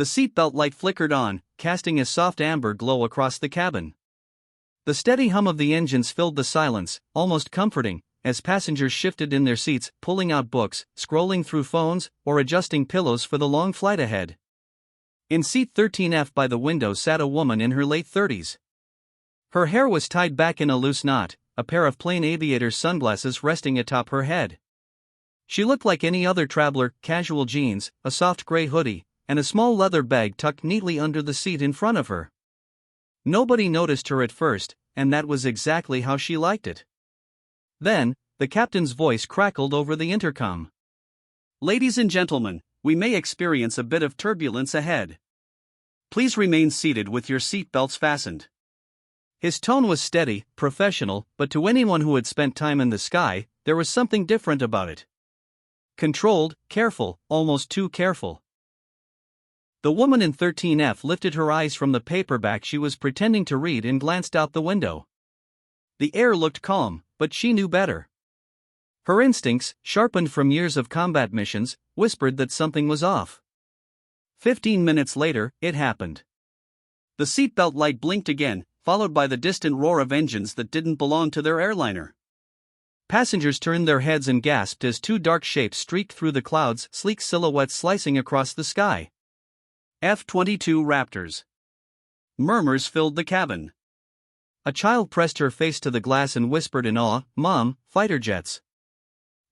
The seatbelt light flickered on, casting a soft amber glow across the cabin. The steady hum of the engines filled the silence, almost comforting, as passengers shifted in their seats, pulling out books, scrolling through phones, or adjusting pillows for the long flight ahead. In seat 13F by the window sat a woman in her late 30s. Her hair was tied back in a loose knot, a pair of plain aviator sunglasses resting atop her head. She looked like any other traveler, casual jeans, a soft gray hoodie, and a small leather bag tucked neatly under the seat in front of her. Nobody noticed her at first, and that was exactly how she liked it. Then, the captain's voice crackled over the intercom. "Ladies and gentlemen, we may experience a bit of turbulence ahead. Please remain seated with your seatbelts fastened." His tone was steady, professional, but to anyone who had spent time in the sky, there was something different about it. Controlled, careful, almost too careful. The woman in 13F lifted her eyes from the paperback she was pretending to read and glanced out the window. The air looked calm, but she knew better. Her instincts, sharpened from years of combat missions, whispered that something was off. 15 minutes later, it happened. The seatbelt light blinked again, followed by the distant roar of engines that didn't belong to their airliner. Passengers turned their heads and gasped as two dark shapes streaked through the clouds, sleek silhouettes slicing across the sky. F-22 Raptors. Murmurs filled the cabin. A child pressed her face to the glass and whispered in awe, "Mom, fighter jets."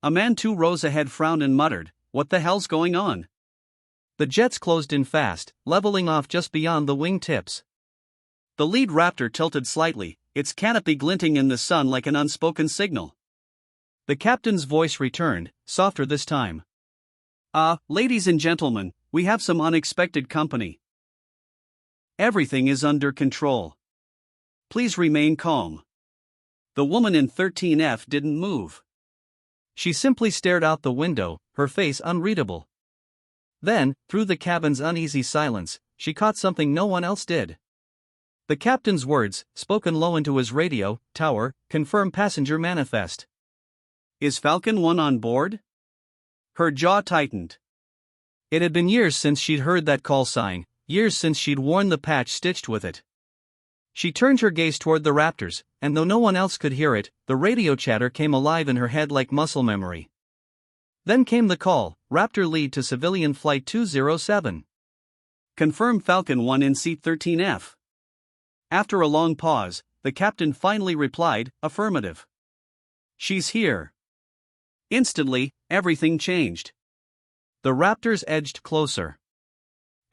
A man 2 rows ahead frowned and muttered, "What the hell's going on?" The jets closed in fast, leveling off just beyond the wing tips. The lead Raptor tilted slightly, its canopy glinting in the sun like an unspoken signal. The captain's voice returned, softer this time. Ladies and gentlemen, we have some unexpected company. Everything is under control. Please remain calm." The woman in 13F didn't move. She simply stared out the window, her face unreadable. Then, through the cabin's uneasy silence, she caught something no one else did. The captain's words, spoken low into his radio tower, confirm passenger manifest. "Is Falcon 1 on board?" Her jaw tightened. It had been years since she'd heard that call sign, years since she'd worn the patch stitched with it. She turned her gaze toward the Raptors, and though no one else could hear it, the radio chatter came alive in her head like muscle memory. Then came the call, Raptor lead to civilian flight 207. Confirm Falcon 1 in seat 13F. After a long pause, the captain finally replied, "Affirmative." "She's here." Instantly, everything changed. The Raptors edged closer.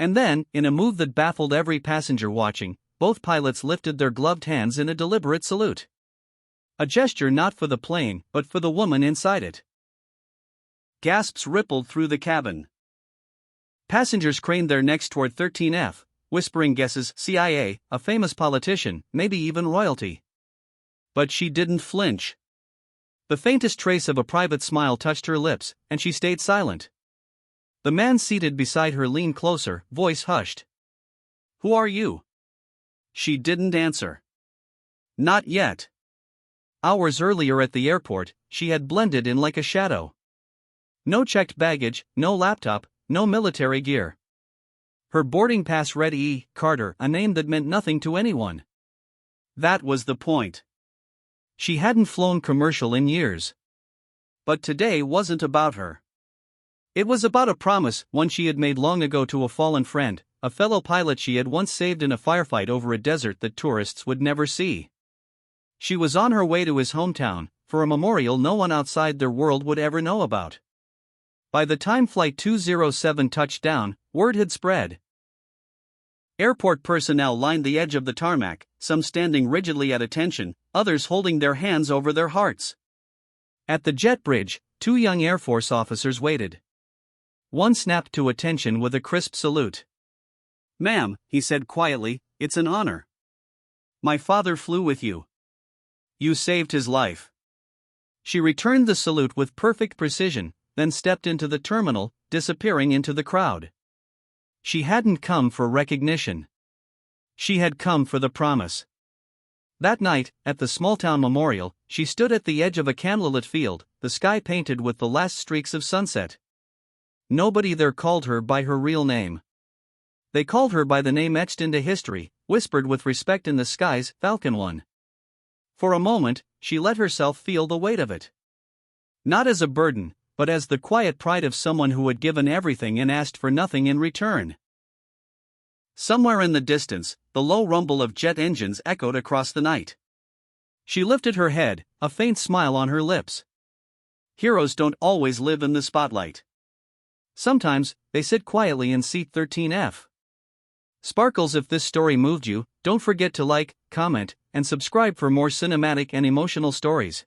And then, in a move that baffled every passenger watching, both pilots lifted their gloved hands in a deliberate salute. A gesture not for the plane, but for the woman inside it. Gasps rippled through the cabin. Passengers craned their necks toward 13F, whispering guesses, CIA, a famous politician, maybe even royalty. But she didn't flinch. The faintest trace of a private smile touched her lips, and she stayed silent. The man seated beside her leaned closer, voice hushed. "Who are you?" She didn't answer. Not yet. Hours earlier at the airport, she had blended in like a shadow. No checked baggage, no laptop, no military gear. Her boarding pass read E. Carter, a name that meant nothing to anyone. That was the point. She hadn't flown commercial in years. But today wasn't about her. It was about a promise, one she had made long ago to a fallen friend, a fellow pilot she had once saved in a firefight over a desert that tourists would never see. She was on her way to his hometown, for a memorial no one outside their world would ever know about. By the time Flight 207 touched down, word had spread. Airport personnel lined the edge of the tarmac, some standing rigidly at attention, others holding their hands over their hearts. At the jet bridge, 2 young Air Force officers waited. One snapped to attention with a crisp salute. "Ma'am," he said quietly, "it's an honor. My father flew with you. You saved his life." She returned the salute with perfect precision, then stepped into the terminal, disappearing into the crowd. She hadn't come for recognition. She had come for the promise. That night, at the small-town memorial, she stood at the edge of a candlelit field, the sky painted with the last streaks of sunset. Nobody there called her by her real name. They called her by the name etched into history, whispered with respect in the skies, Falcon 1. For a moment, she let herself feel the weight of it. Not as a burden, but as the quiet pride of someone who had given everything and asked for nothing in return. Somewhere in the distance, the low rumble of jet engines echoed across the night. She lifted her head, a faint smile on her lips. Heroes don't always live in the spotlight. Sometimes, they sit quietly in seat 13F. Sparkles, if this story moved you, don't forget to like, comment, and subscribe for more cinematic and emotional stories.